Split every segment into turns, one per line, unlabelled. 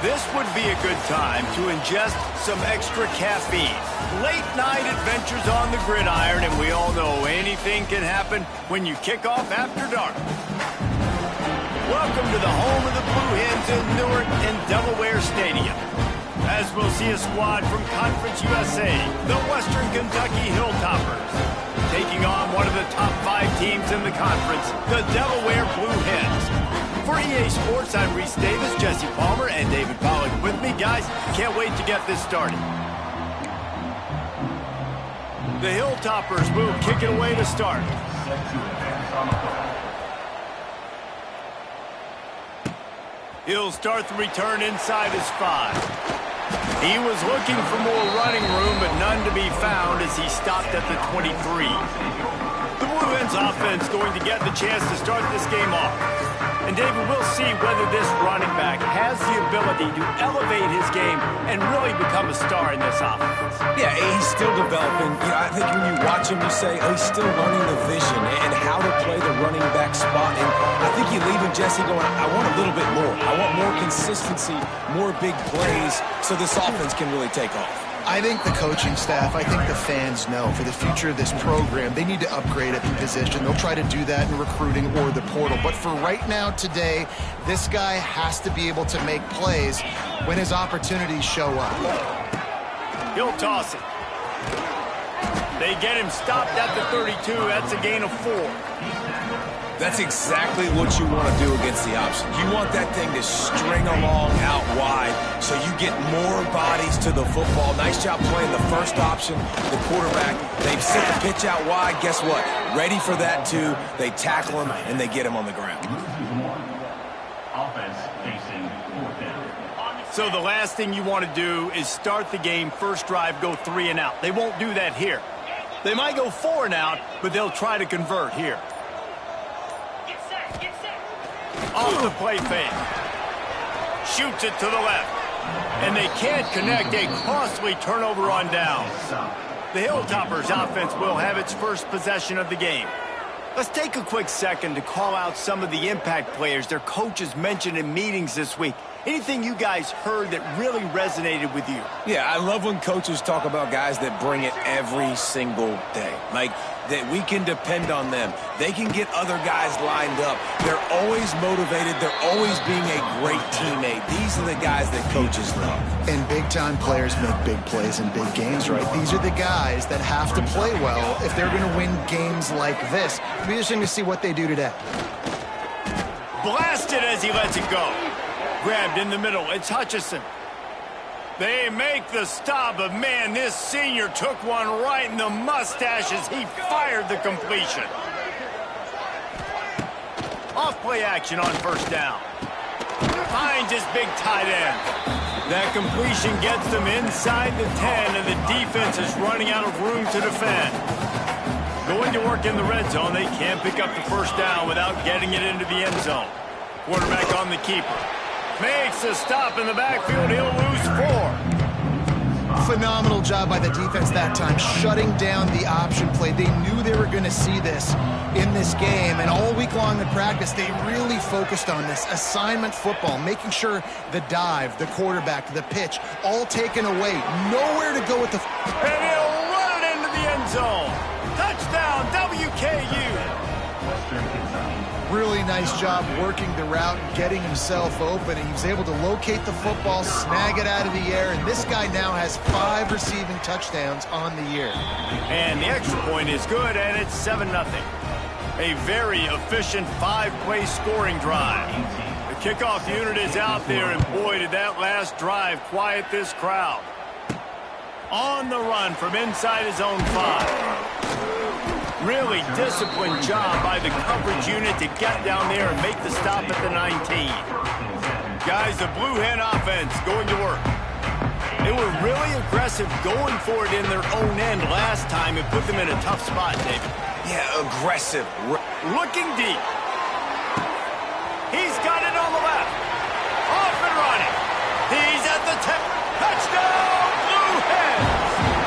This would be a good time to ingest some extra caffeine. Late night adventures on the gridiron, and we all know anything can happen when you kick off after dark. Welcome to the home of the Blue Hens in Newark and Delaware Stadium. As we'll see a squad from Conference USA, the Western Kentucky Hilltoppers, taking on one of the top 5 teams in the conference, the Delaware Blue Hens. For EA Sports, I'm Reese Davis, Jesse Palmer, and David Pollack with me. Guys, can't wait to get this started. The Hilltoppers will kick it away to start. He'll start the return inside his 5. He was looking for more running room, but none to be found as he stopped at the 23. The Blue Hens offense going to get the chance to start this game off. And David, we'll see whether this running back has the ability to elevate his game and really become a star in this offense.
Yeah, he's still developing. I think when you watch him, you say, oh, he's still learning the vision and how to play the running back spot. And I think you leave him, Jesse, going, I want a little bit more. I want more consistency, more big plays, so this offense can really take off.
I think the coaching staff, I think the fans know for the future of this program, they need to upgrade at the position. They'll try to do that in recruiting or the portal. But for right now, today, this guy has to be able to make plays when his opportunities show up.
He'll toss it. They get him stopped at the 32. That's a gain of 4.
That's exactly what you want to do against the option. You want that thing to string along out wide so you get more bodies to the football. Nice job playing the first option, the quarterback. They've sent the pitch out wide. Guess what? Ready for that, too. They tackle him, and they get him on the ground.
So the last thing you want to do is start the game, first drive, go 3 and out. They won't do that here. They might go 4 and out, but they'll try to convert here. Off the play fake. Shoots it to the left. And they can't connect. A costly turnover on down. The Hilltoppers offense will have its first possession of the game. Let's take a quick second to call out some of the impact players their coaches mentioned in meetings this week. Anything you guys heard that really resonated with you?
Yeah, I love when coaches talk about guys that bring it every single day. Like, that we can depend on them. They can get other guys lined up. They're always motivated. They're always being a great teammate. These are the guys that coaches love.
And big-time players make big plays in big games, right? These are the guys that have to play well if they're going to win games like this. It'll be interesting to see what they do today.
Blasted as he lets it go. Grabbed in the middle. It's Hutchison. They make the stop, but man, this senior took one right in the mustache as he fired the completion. Off play action on first down. Finds his big tight end. That completion gets them inside the 10, and the defense is running out of room to defend. Going to work in the red zone, they can't pick up the first down without getting it into the end zone. Quarterback on the keeper. Makes a stop in the backfield. He'll lose 4.
Phenomenal job by the defense that time, shutting down the option play. They knew they were going to see this in this game, and all week long in practice, they really focused on this assignment football, making sure the dive, the quarterback, the pitch, all taken away. Nowhere to go with the...
And he'll run it into the end zone. Touchdown, WKU.
Really nice job working the route and getting himself open. And he was able to locate the football, snag it out of the air, and this guy now has 5 receiving touchdowns on the year.
And the extra point is good, and it's 7-0. A very efficient 5-play scoring drive. The kickoff unit is out there, and boy, did that last drive quiet this crowd. On the run from inside his own 5. Really disciplined job by the coverage unit to get down there and make the stop at the 19. Guys, the Blue Hen offense going to work. They were really aggressive going for it in their own end last time. It put them in a tough spot, David.
Yeah, aggressive.
Looking deep. He's got it on the left. Off and running. He's at the 10. Touchdown, Blue Hens.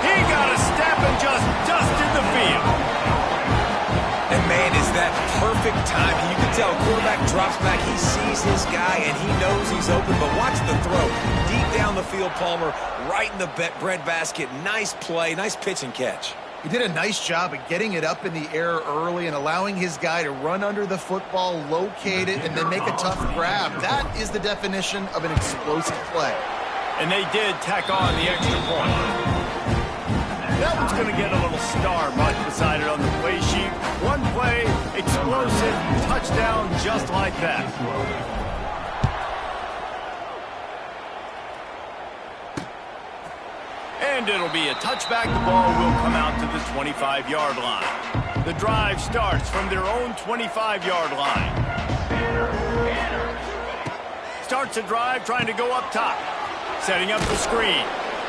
He got a step and just dusted the field.
And man, And it's that perfect timing. You can tell quarterback drops back. He sees his guy, and he knows he's open. But watch the throw. Deep down the field, Palmer, right in the breadbasket. Nice play, nice pitch and catch.
He did a nice job of getting it up in the air early and allowing his guy to run under the football, locate it, and then make a tough grab. That is the definition of an explosive play.
And they did tack on the extra point. That one's going to get a little star marked beside it on the play sheet. One play, explosive, touchdown just like that. And it'll be a touchback. The ball will come out to the 25-yard line. The drive starts from their own 25-yard line. Starts the drive trying to go up top. Setting up the screen.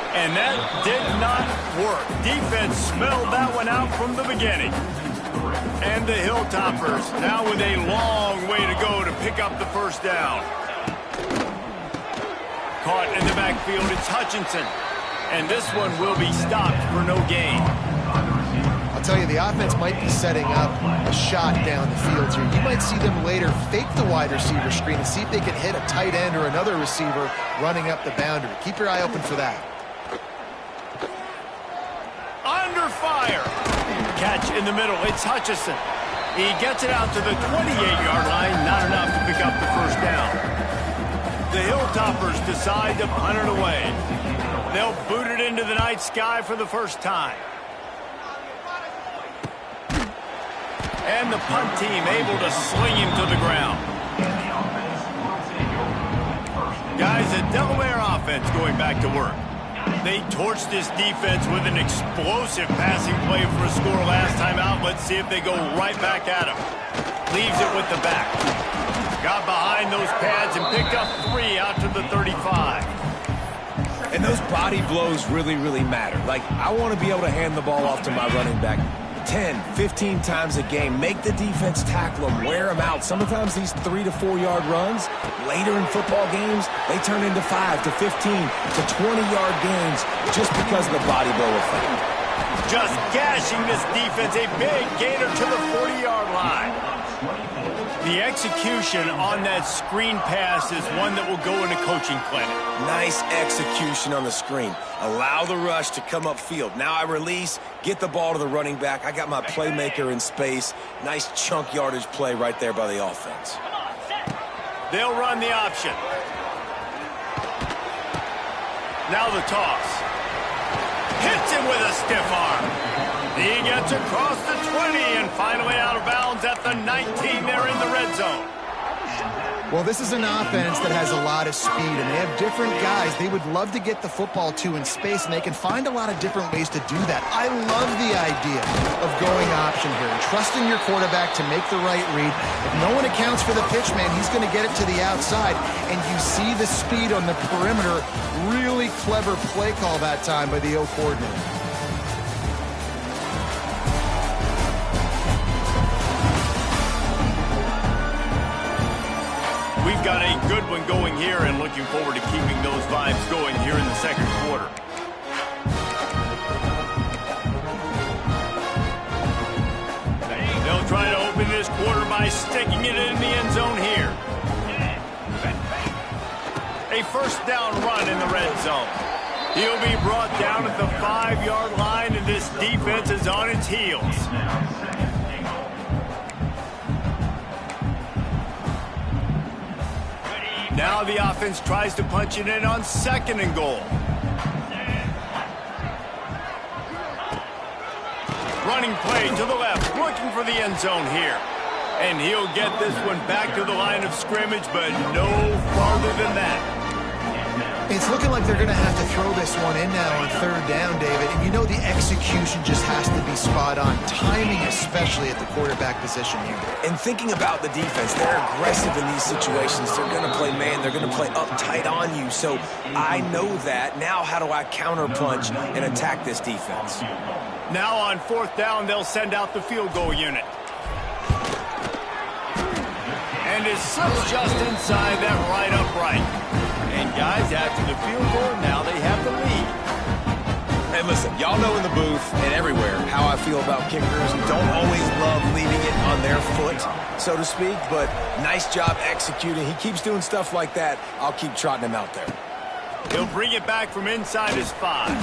And that did not work. Defense smelled that one out from the beginning. And the Hilltoppers now with a long way to go to pick up the first down. Caught in the backfield, it's Hutchinson. And this one will be stopped for no gain.
I'll tell you, the offense might be setting up a shot down the field here. You might see them later fake the wide receiver screen and see if they can hit a tight end or another receiver running up the boundary. Keep your eye open for that.
Under fire. Catch in the middle. It's Hutchinson. He gets it out to the 28-yard line. Not enough to pick up the first down. The Hilltoppers decide to punt it away. They'll boot it into the night sky for the first time. And the punt team able to sling him to the ground. Guys, the Delaware offense going back to work. They torched this defense with an explosive passing play for a score last time out. Let's see if they go right back at him. Leaves it with the back. Got behind those pads and picked up 3 out to the 35.
And those body blows really, really matter. Like, I want to be able to hand the ball off to my running back 10, 15 times a game. Make the defense tackle them, wear them out. Sometimes these 3 to 4 yard runs, later in football games, they turn into 5 to 15 to 20-yard gains just because of the body blow effect.
Just gashing this defense, a big gainer to the 40-yard line. The execution on that screen pass is one that will go in a coaching clinic.
Nice execution on the screen. Allow the rush to come upfield. Now I release, get the ball to the running back. I got my playmaker in space. Nice chunk yardage play right there by the offense.
They'll run the option. Now the toss. Hits him with a stiff arm. He gets across the 20 and finally out of bounds at the 19 there in the red zone.
Well, this is an offense that has a lot of speed, and they have different guys they would love to get the football to in space, and they can find a lot of different ways to do that. I love the idea of going option here and trusting your quarterback to make the right read. If no one accounts for the pitch, man, he's going to get it to the outside, and you see the speed on the perimeter. Really clever play call that time by the O coordinator.
We've got a good one going here and looking forward to keeping those vibes going here in the second quarter. They'll try to open this quarter by sticking it in the end zone here. A first down run in the red zone. He'll be brought down at the 5-yard line, and this defense is on its heels. Now the offense tries to punch it in on 2nd and goal. Running play to the left, looking for the end zone here. And he'll get this one back to the line of scrimmage, but no farther than that.
It's looking like they're going to have to throw this one in now on 3rd down, David. And you know the execution just has to be spot on. Timing, especially at the quarterback position here.
And thinking about the defense, they're aggressive in these situations. They're going to play man. They're going to play uptight on you. So I know that. Now how do I counterpunch and attack this defense?
Now on 4th down, they'll send out the field goal unit. And it slips just inside that right upright. And guys, after the field goal, now they have the lead.
And listen, y'all know in the booth and everywhere how I feel about kickers who don't always love leaving it on their foot, so to speak, but nice job executing. He keeps doing stuff like that. I'll keep trotting him out there.
He'll bring it back from inside his 5.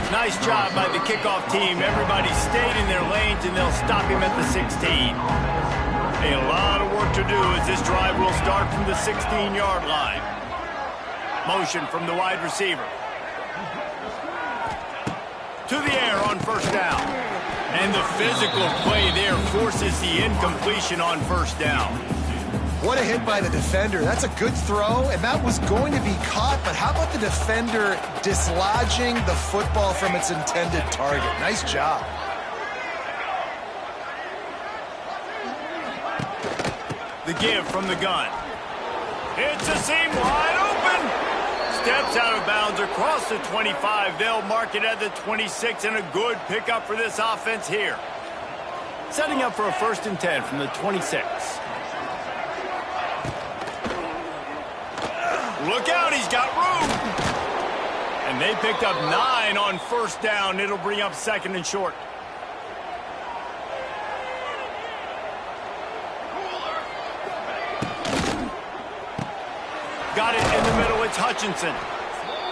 Nice job by the kickoff team. Everybody stayed in their lanes, and they'll stop him at the 16. A lot of work to do as this drive will start from the 16-yard line. Motion from the wide receiver. To the air on first down. And the physical play there forces the incompletion on first down.
What a hit by the defender. That's a good throw, and that was going to be caught, but how about the defender dislodging the football from its intended target? Nice job.
The give from the gun. It's a seam wide open. Steps out of bounds across the 25. They'll mark it at the 26, and a good pickup for this offense here. Setting up for a 1st and 10 from the 26. Look out, he's got room. And they picked up 9 on first down. It'll bring up 2nd and short. Got it in the middle, it's Hutchinson.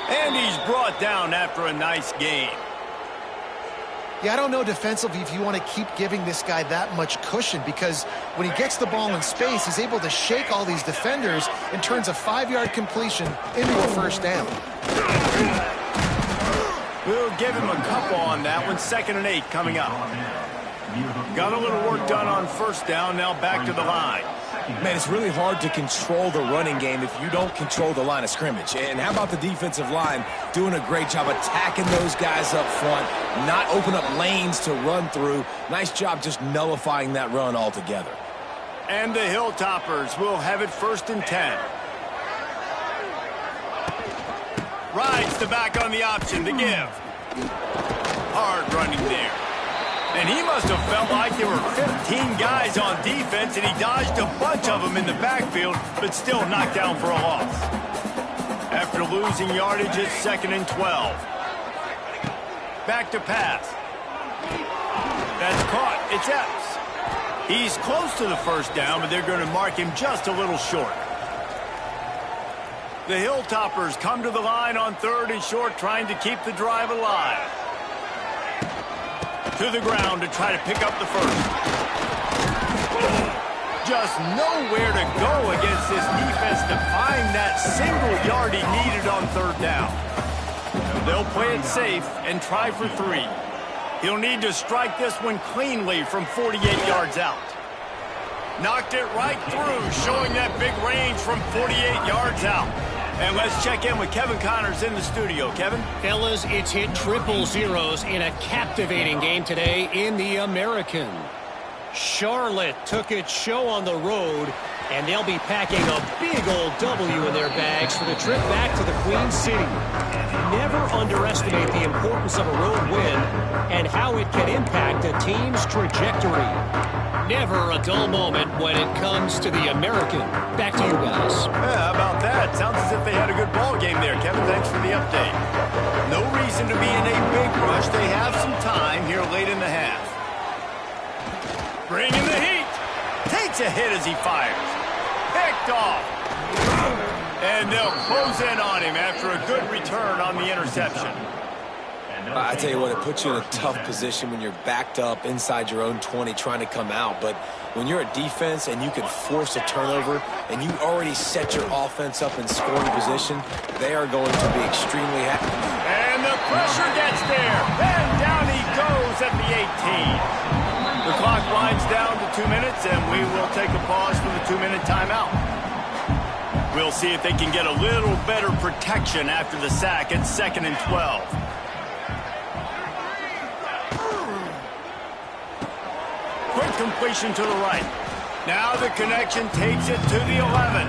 And he's brought down after a nice gain.
Yeah, I don't know defensively if you want to keep giving this guy that much cushion, because when he gets the ball in space, he's able to shake all these defenders and turns a 5-yard completion into a 1st down.
We'll give him a couple on that one. 2nd and 8 coming up. Got a little work done on first down, now back to the line.
Man, it's really hard to control the running game if you don't control the line of scrimmage. And how about the defensive line doing a great job attacking those guys up front, not open up lanes to run through. Nice job just nullifying that run altogether.
And the Hilltoppers will have it 1st and 10. Rides the back on the option to give. Hard running there. And he must have felt like there were 15 guys on defense, and he dodged a bunch of them in the backfield, but still knocked down for a loss. After losing yardage, it's 2nd and 12. Back to pass. That's caught. It's Epps. He's close to the 1st down, but they're going to mark him just a little short. The Hilltoppers come to the line on 3rd and short, trying to keep the drive alive. To the ground to try to pick up the 1st. Just nowhere to go against this defense to find that single yard he needed on 3rd down. They'll play it safe and try for 3. He'll need to strike this one cleanly from 48 yards out. Knocked it right through, showing that big range from 48 yards out. And let's check in with Kevin Connors in the studio. Kevin?
Fellas, it's hit triple zeros in a captivating game today in the American. Charlotte took its show on the road, and they'll be packing a big old W in their bags for the trip back to the Queen City. Never underestimate the importance of a road win and how it can impact a team's trajectory. Never a dull moment when it comes to the American. Back to you guys.
Yeah, how about that? Sounds as if they had a good ball game there. Kevin, thanks for the update. No reason to be in a big rush. They have some time here late in the half. Bringing the heat. Takes a hit as he fires. Picked off. And they'll close in on him after a good return on the interception.
I tell you what, it puts you in a tough position when you're backed up inside your own 20 trying to come out. But when you're a defense and you can force a turnover and you already set your offense up in scoring position, they are going to be extremely happy.
And the pressure gets there. And down he goes at the 18. The clock winds down to 2 minutes, and we will take a pause for the 2-minute timeout. We'll see if they can get a little better protection after the sack at 2nd and 12. Quick completion to the right. Now the connection takes it to the 11.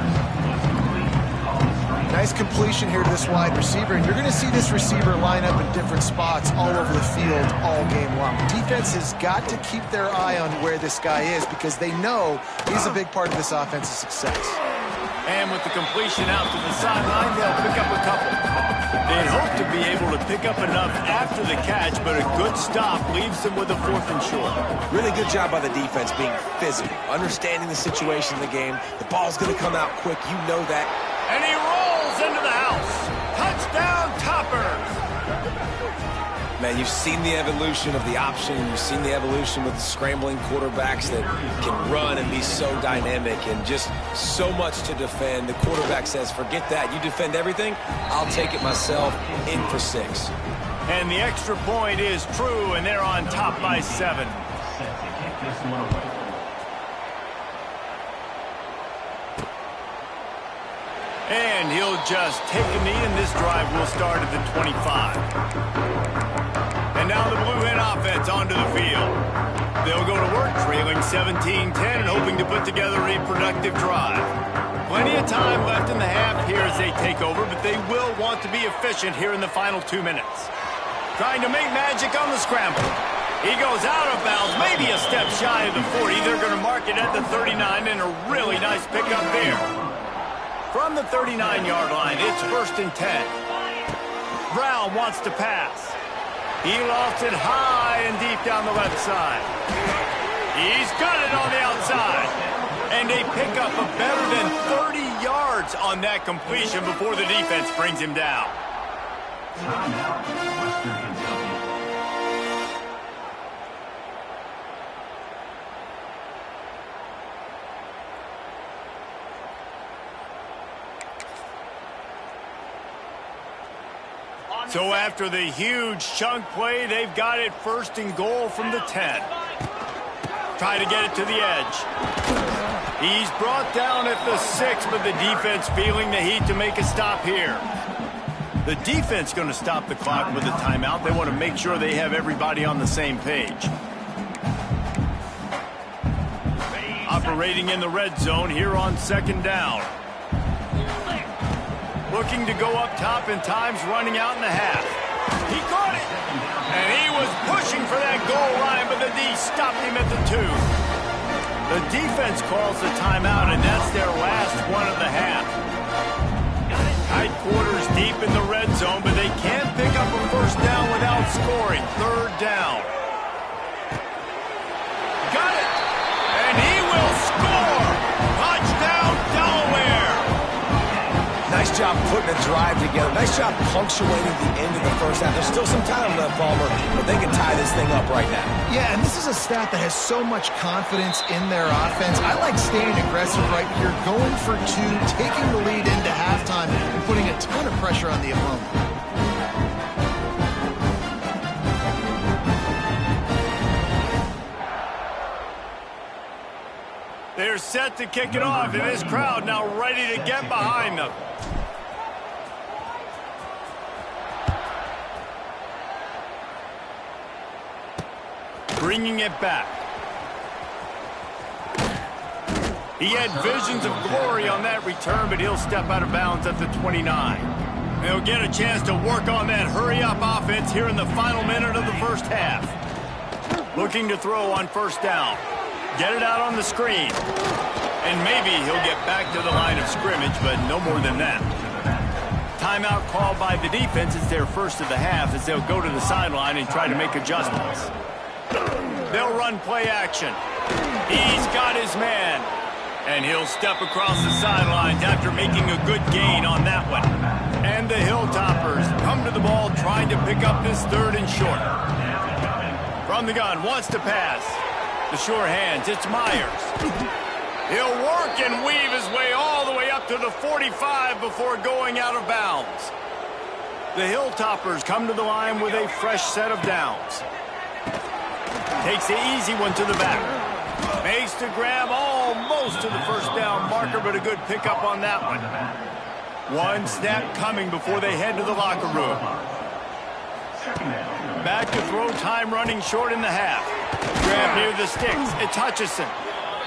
Nice completion here to this wide receiver, and you're going to see this receiver line up in different spots all over the field all game long. Defense has got to keep their eye on where this guy is because they know he's a big part of this offense's success.
And with the completion out to the sideline, they'll pick up a couple. They'd hope to be able to pick up enough after the catch, but a good stop leaves them with a 4th and short.
Really good job by the defense being physical, understanding the situation in the game. The ball's going to come out quick. You know that.
And he rolls into the house. Touchdown, Toppers.
Man, you've seen the evolution of the option. You've seen the evolution with the scrambling quarterbacks that can run and be so dynamic and just so much to defend. The quarterback says, forget that. You defend everything, I'll take it myself. In for 6.
And the extra point is true, and they're on top by 7. And he'll just take a knee, and this drive will start at the 25. And now the Blue Hen offense onto the field. They'll go to work trailing 17-10 and hoping to put together a productive drive. Plenty of time left in the half here as they take over, but they will want to be efficient here in the final 2 minutes. Trying to make magic on the scramble. He goes out of bounds, maybe a step shy of the 40. They're going to mark it at the 39, and a really nice pickup there. From the 39-yard line, it's 1st and 10. Brown wants to pass. He lost it high and deep down the left side. He's got it on the outside. And a pickup of better than 30 yards on that completion before the defense brings him down.
Timeout, Western Kentucky.
So after the huge chunk play, they've got it 1st and goal from the 10. Try to get it to the edge. He's brought down at the 6, but the defense feeling the heat to make a stop here. The defense going to stop the clock with a timeout. They want to make sure they have everybody on the same page. Operating in the red zone here on 2nd down. Looking to go up top, and time's running out in the half. He caught it! And he was pushing for that goal line, but the D stopped him at the 2. The defense calls the timeout, and that's their last one of the half. Tight quarters deep in the red zone, but they can't pick up a 1st down without scoring. 3rd down. Got it! And he will score! Touchdown, Delaware!
Nice job putting a drive together. Nice job punctuating the end of the 1st half. There's still some time left, Palmer, but they can tie this thing up right now.
Yeah, and this is a staff that has so much confidence in their offense. I like staying aggressive right here, going for 2, taking the lead into halftime, and putting a ton of pressure on the opponent.
They're set to kick it off, and this crowd now ready to get behind them. Bringing it back. He had visions of glory on that return, but he'll step out of bounds at the 29. They'll get a chance to work on that hurry-up offense here in the final minute of the 1st half. Looking to throw on 1st down. Get it out on the screen. And maybe he'll get back to the line of scrimmage, but no more than that. Timeout called by the defense is their 1st of the half as they'll go to the sideline and try to make adjustments. They'll run play action. He's got his man. And he'll step across the sidelines after making a good gain on that one. And the Hilltoppers come to the ball trying to pick up this 3rd and short. From the gun, wants to pass. The sure hands, it's Myers. He'll work and weave his way all the way up to the 45 before going out of bounds. The Hilltoppers come to the line with a fresh set of downs. Takes the easy one to the back. Makes the grab almost to the 1st down marker, but a good pickup on that one. One snap coming before they head to the locker room. Back to throw time running short in the half. Grab near the sticks. It's Hutchison.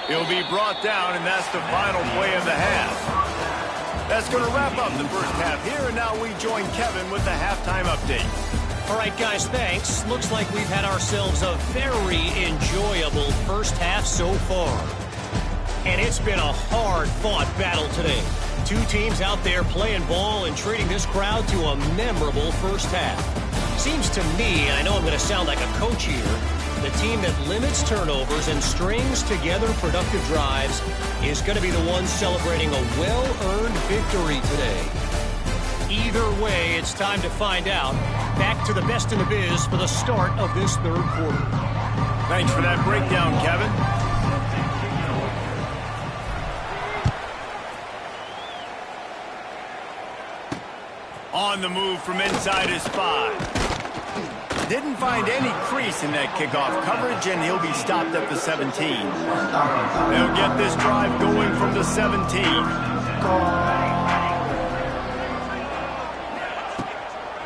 He'll be brought down, and that's the final play of the half. That's going to wrap up the 1st half here, and now we join Kevin with the halftime update.
All right, guys, thanks. Looks like we've had ourselves a very enjoyable 1st half so far. And it's been a hard-fought battle today. Two teams out there playing ball and treating this crowd to a memorable first half. Seems to me, and I know I'm going to sound like a coach here, the team that limits turnovers and strings together productive drives is going to be the one celebrating a well-earned victory today. Either way, it's time to find out. Back to the best in the biz for the start of this third quarter.
Thanks for that breakdown, Kevin. On the move from inside his 5. Didn't find any crease in that kickoff coverage, and he'll be stopped at the 17. They'll get this drive going from the 17.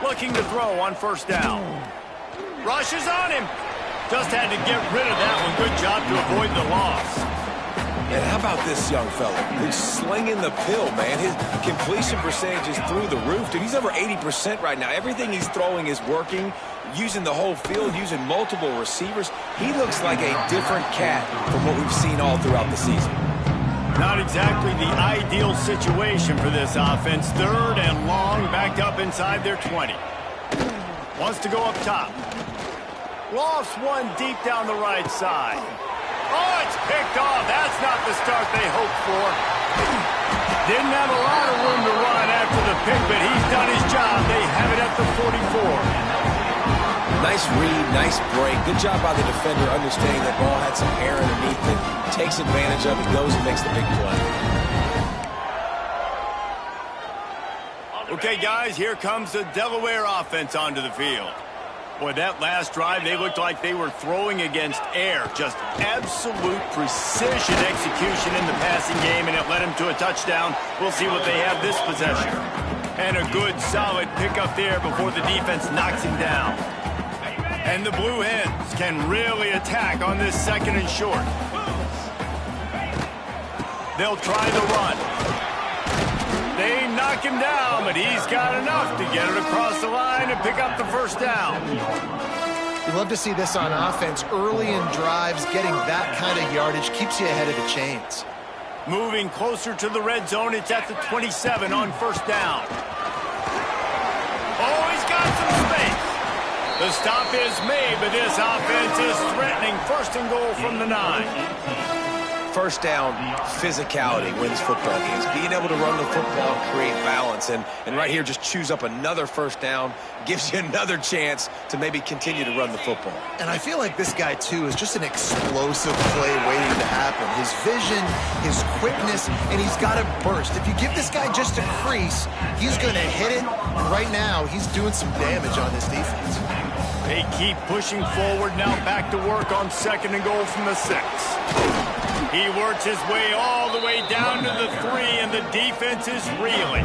Looking to throw on first down. Rushes on him. Just had to get rid of that one. Good job to avoid the loss.
And how about this young fella? He's slinging the pill, man. His completion percentage is through the roof. Dude, he's over 80% right now. Everything he's throwing is working, using the whole field, using multiple receivers. He looks like a different cat from what we've seen all throughout the season.
Not exactly the ideal situation for this offense. Third and long, backed up inside their 20. Wants to go up top. Lofts one deep down the right side. Oh, it's picked off. That's not the start they hoped for. Didn't have a lot of room to run after the pick, but he's done his job. They have it at the 44.
Nice read, nice break. Good job by the defender understanding that ball had some air underneath it. Takes advantage of it, goes and makes the big play.
Okay, guys, here comes the Delaware offense onto the field. Boy, that last drive, they looked like they were throwing against air. Just absolute precision execution in the passing game, and it led them to a touchdown. We'll see what they have this possession. And a good, solid pickup there before the defense knocks him down. And the Blue Hens can really attack on this second and short. They'll try the run. They knock him down, but he's got enough to get it across the line and pick up the first down.
You love to see this on offense. Early in drives, getting that kind of yardage keeps you ahead of the chains.
Moving closer to the red zone, it's at the 27 on first down. Oh, he's got some space. The stop is made, but this offense is threatening first and goal from the 9.
First down, physicality wins football games. Being able to run the football, create balance, and right here just choose up another first down, gives you another chance to maybe continue to run the football.
And I feel like this guy, too, is just an explosive play waiting to happen. His vision, his quickness, and he's got a burst. If you give this guy just a crease, he's going to hit it. Right now, he's doing some damage on this defense.
They keep pushing forward, now back to work on second and goal from the 6. He works his way all the way down to the 3, and the defense is reeling.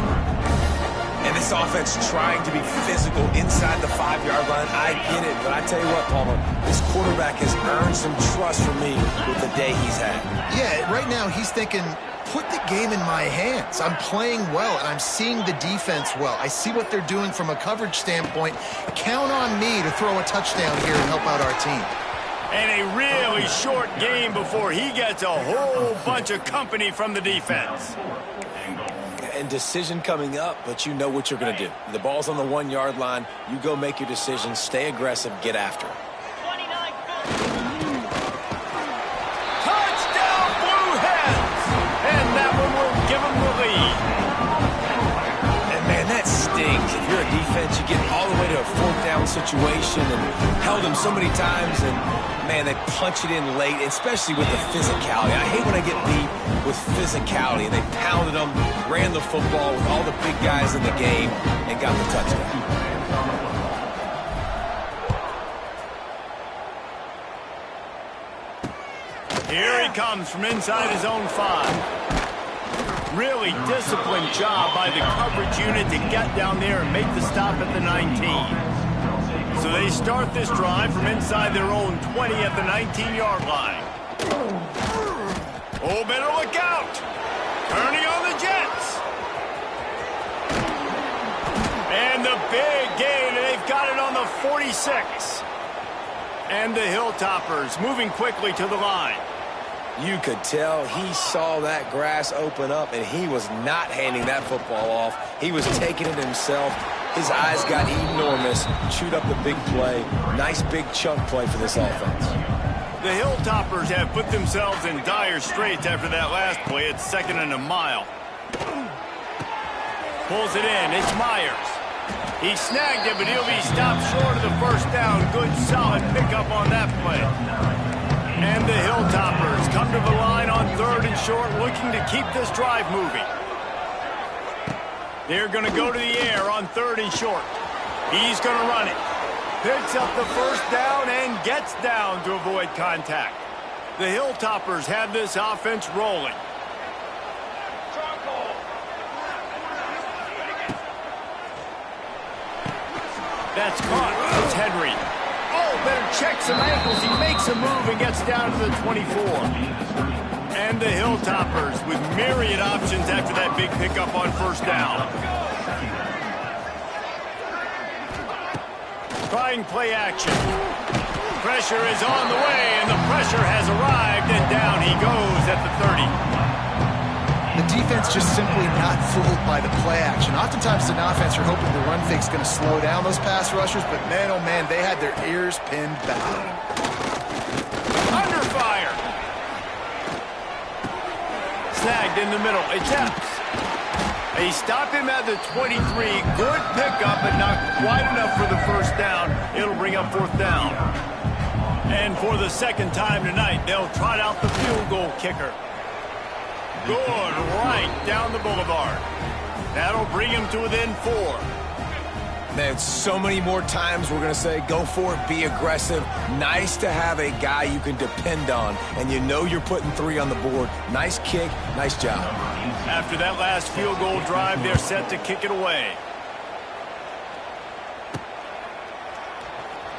And this offense trying to be physical inside the 5-yard line. I get it, but I tell you what, Palmer, this quarterback has earned some trust from me with the day he's had.
Yeah, right now he's thinking, put the game in my hands. I'm playing well, and I'm seeing the defense well. I see what they're doing from a coverage standpoint. Count on me to throw a touchdown here and help out our team.
And a really short game before he gets a whole bunch of company from the defense.
And decision coming up, but you know what you're going to do. The ball's on the 1-yard line. You go make your decision. Stay aggressive. Get after it.
Touchdown, Blue Hens! And that one will give them the lead.
And, man, that stings. If you're a defense, you get all the way to a 4th down situation and held them so many times, and man, they punch it in late, especially with the physicality. I hate when I get beat with physicality. And they pounded them, ran the football with all the big guys in the game, and got the touchdown.
Here he comes from inside his own 5. Really disciplined job by the coverage unit to get down there and make the stop at the 19. So they start this drive from inside their own 20 at the 19-yard line. Oh, better look out. Turning on the Jets. And the big gain, they've got it on the 46. And the Hilltoppers moving quickly to the line.
You could tell he saw that grass open up, and he was not handing that football off. He was taking it himself. His eyes got enormous, chewed up the big play. Nice big chunk play for this offense.
The Hilltoppers have put themselves in dire straits after that last play. It's 2nd and a mile. Pulls it in. It's Myers. He snagged it, but he'll be stopped short of the first down. Good, solid pickup on that play. And the Hilltoppers come to the line on 3rd and short, looking to keep this drive moving. They're going to go to the air on 3rd and short. He's going to run it. Picks up the first down and gets down to avoid contact. The Hilltoppers have this offense rolling. That's caught. It's Henry. Oh, better check some ankles. He makes a move and gets down to the 24. And the Hilltoppers with myriad options after that big pickup on first down. Trying play action. Pressure is on the way, and the pressure has arrived, and down he goes at the 30.
The defense just simply not fooled by the play action. Oftentimes, an offense, you're hoping the run fake's going to slow down those pass rushers, but man, oh man, they had their ears pinned back.
Under fire. Snagged in the middle. It's Epps. They stop him at the 23. Good pickup, but not quite enough for the first down. It'll bring up 4th down. And for the 2nd time tonight, they'll trot out the field goal kicker. Good, right down the boulevard. That'll bring him to within 4.
Man, so many more times we're going to say, go for it, be aggressive. Nice to have a guy you can depend on, and you know you're putting 3 on the board. Nice kick, nice job.
After that last field goal drive, they're set to kick it away.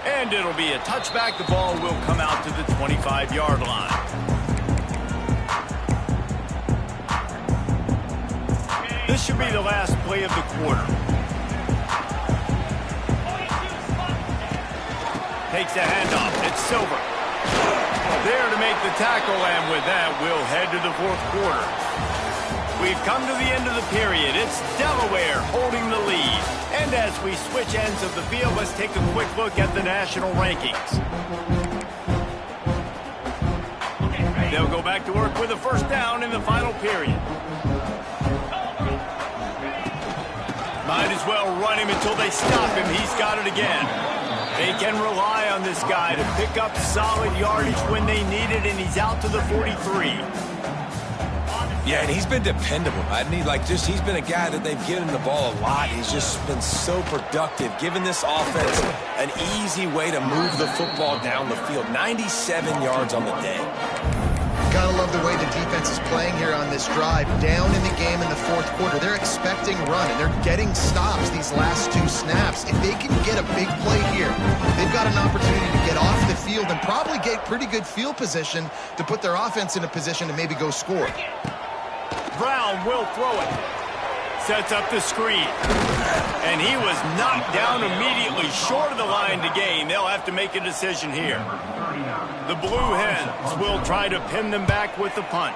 And it'll be a touchback. The ball will come out to the 25-yard line. This should be the last play of the quarter. Takes a handoff. It's Silver. There to make the tackle, and with that, we'll head to the 4th quarter. We've come to the end of the period. It's Delaware holding the lead. And as we switch ends of the field, let's take a quick look at the national rankings. They'll go back to work with a first down in the final period. Might as well run him until they stop him. He's got it again. They can rely on this guy to pick up solid yardage when they need it, and he's out to the 43.
Yeah, and he's been dependable. He's been a guy that they've given the ball a lot. He's just been so productive, giving this offense an easy way to move the football down the field. 97 yards on the day.
Gotta love the way the defense is playing here on this drive. Down in the game in the 4th quarter. They're expecting run, and they're getting stops these last 2 snaps. If they can get a big play here, they've got an opportunity to get off the field and probably get pretty good field position to put their offense in a position to maybe go score.
Brown will throw it. Sets up the screen. And he was knocked down immediately short of the line to gain. They'll have to make a decision here. The Blue Hens will try to pin them back with the punt.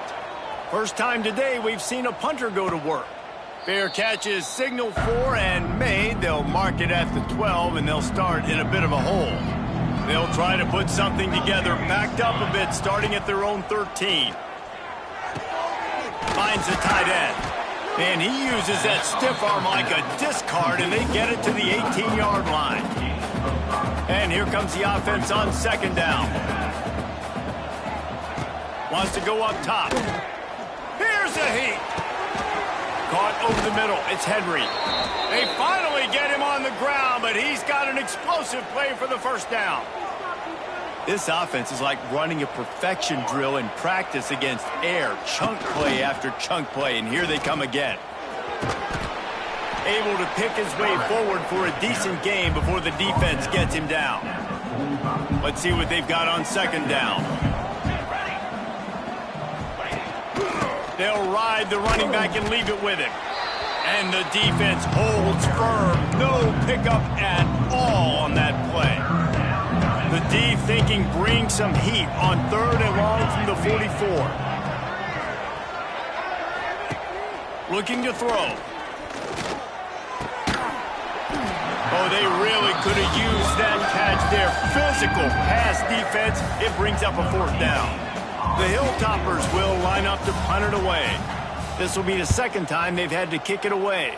First time today we've seen a punter go to work. Fair catch is signaled for and made. They'll mark it at the 12, and they'll start in a bit of a hole. They'll try to put something together, backed up a bit, starting at their own 13. Finds the tight end. And he uses that stiff arm like a discard, and they get it to the 18-yard line. And here comes the offense on 2nd down. Wants to go up top. Here's a heat. Caught over the middle. It's Henry. They finally get him on the ground, but he's got an explosive play for the first down. This offense is like running a perfection drill in practice against air. Chunk play after chunk play, and here they come again. Able to pick his way forward for a decent game before the defense gets him down. Let's see what they've got on 2nd down. They'll ride the running back and leave it with him. And the defense holds firm. No pickup at all on that play. The The D thinking bring some heat on 3rd and long from the 44. Looking to throw. Oh, they really could have used that catch there. Physical pass defense. It brings up a 4th down. The Hilltoppers will line up to punt it away. This will be the 2nd time they've had to kick it away.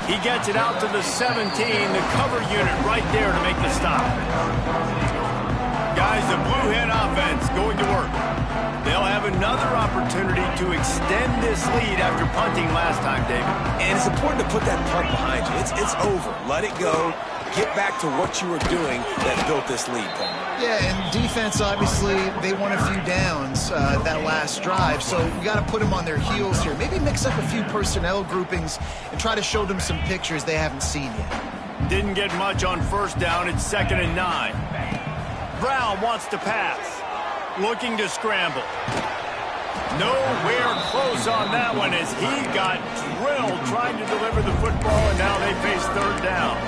He gets it out to the 17. The cover unit right there to make the stop. Guys, the Blue Hen offense going to work. They'll have another opportunity to extend this lead after punting last time, David.
And it's important to put that punt behind you. It's over. Let it go. Get back to what you were doing that built this lead, Paul.
Yeah, and defense, obviously, they won a few downs that last drive, so you got to put them on their heels here. Maybe mix up a few personnel groupings and try to show them some pictures they haven't seen yet.
Didn't get much on 1st down. It's 2nd and 9. Brown wants to pass. Looking to scramble. Nowhere close on that one as he got drilled trying to deliver the football, and now they face 3rd down.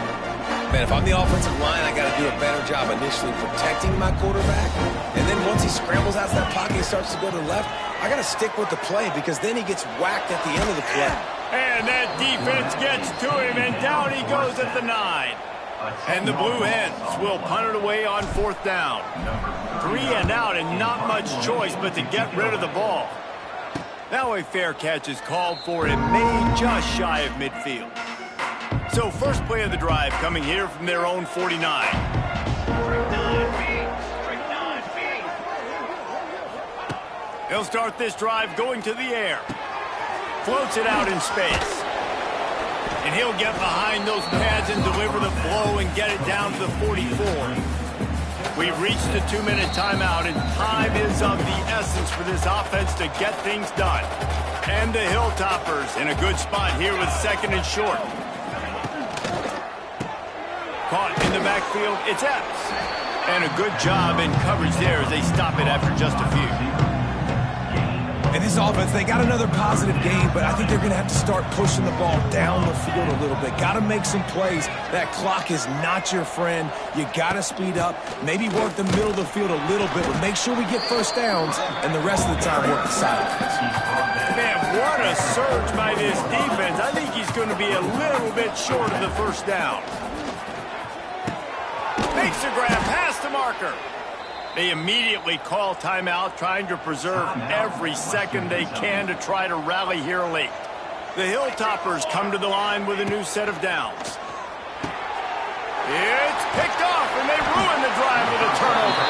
Man, if I'm the offensive line, I got to do a better job initially protecting my quarterback. And then once he scrambles out of that pocket and starts to go to the left, I got to stick with the play because then he gets whacked at the end of the play.
And that defense gets to him, and down he goes at the 9. And the Blue Hens will punt it away on 4th down. 3 and out and not much choice but to get rid of the ball. Now a fair catch is called for and made just shy of midfield. So first play of the drive coming here from their own 49. They'll start this drive going to the air. Floats it out in space. And he'll get behind those pads and deliver the blow and get it down to the 44. We've reached the 2-minute timeout, and time is of the essence for this offense to get things done. And the Hilltoppers in a good spot here with 2nd and short. Caught in the backfield, it's Epps. And a good job in coverage there as they stop it after just a few.
And this offense, they got another positive game, but I think they're going to have to start pushing the ball down the field a little bit. Got to make some plays. That clock is not your friend. You got to speed up, maybe work the middle of the field a little bit, but make sure we get 1st downs, and the rest of the time work the sidelines.
Man, what a surge by this defense. I think he's going to be a little bit short of the 1st down. Makes the grab past the marker. They immediately call timeout, trying to preserve every second they can to try to rally here late. The Hilltoppers come to the line with a new set of downs. It's picked off, and they ruin the drive with a turnover.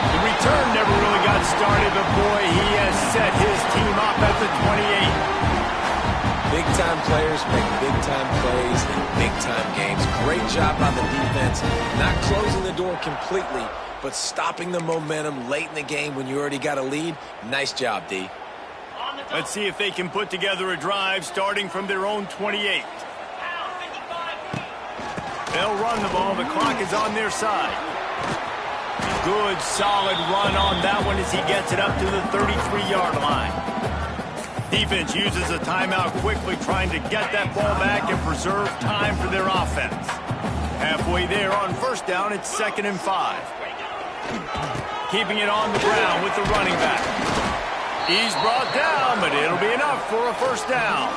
The return never really got started, but boy, he has set his team up at the 28.
Big-time players make big-time plays in big-time games. Great job on the defense, not closing the door completely, but stopping the momentum late in the game when you already got a lead. Nice job, D.
Let's see if they can put together a drive starting from their own 28. They'll run the ball. The clock is on their side. Good, solid run on that one as he gets it up to the 33-yard line. Defense uses a timeout quickly, trying to get that ball back and preserve time for their offense. Halfway there on 1st down, it's 2nd and 5. Keeping it on the ground with the running back. He's brought down, but it'll be enough for a 1st down.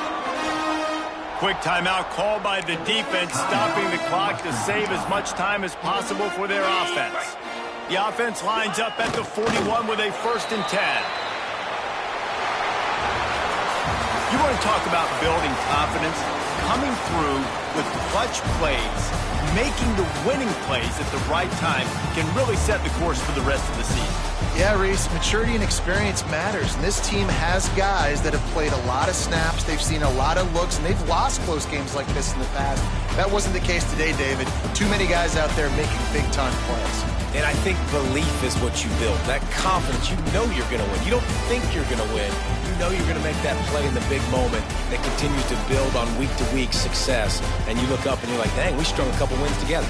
Quick timeout called by the defense, stopping the clock to save as much time as possible for their offense. The offense lines up at the 41 with a 1st and 10. You want to talk about building confidence? Coming through with clutch plays, making the winning plays at the right time can really set the course for the rest of the season.
Yeah, Reese, maturity and experience matters, and this team has guys that have played a lot of snaps, they've seen a lot of looks, and they've lost close games like this in the past. That wasn't the case today, David. Too many guys out there making big-time plays.
And I think belief is what you build. That confidence, you know you're going to win. You don't think you're going to win. You know you're going to make that play in the big moment that continues to build on week-to-week success. And you look up and you're like, dang, we strung a couple wins together.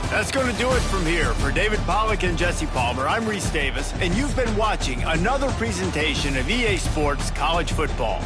That's going to do it from here. For David Pollack and Jesse Palmer, I'm Reese Davis, and you've been watching another presentation of EA Sports College Football.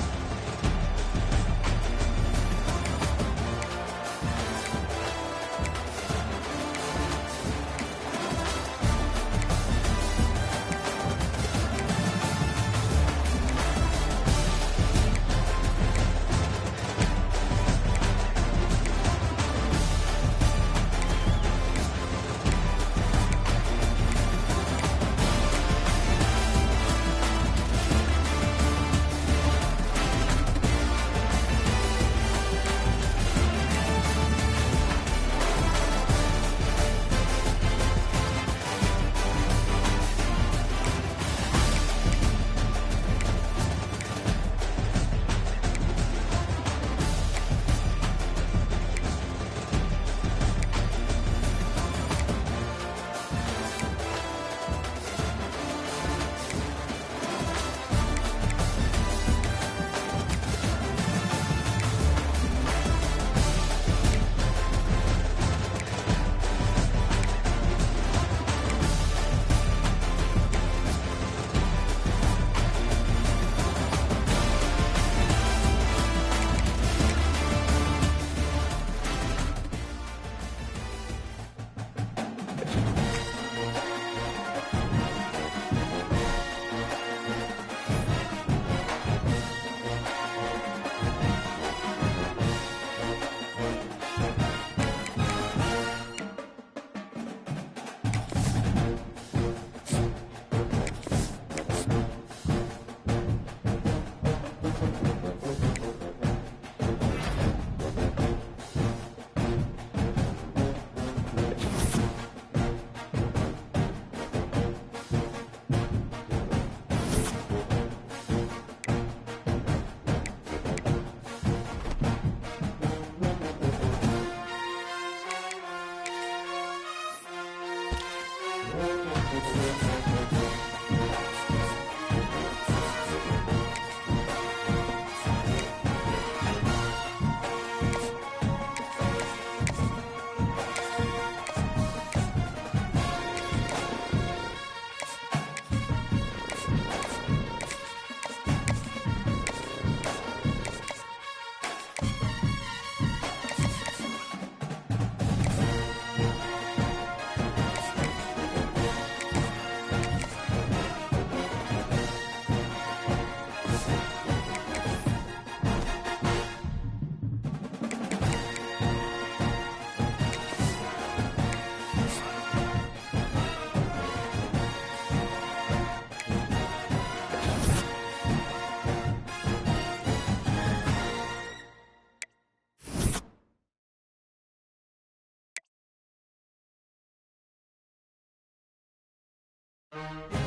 Kentucky.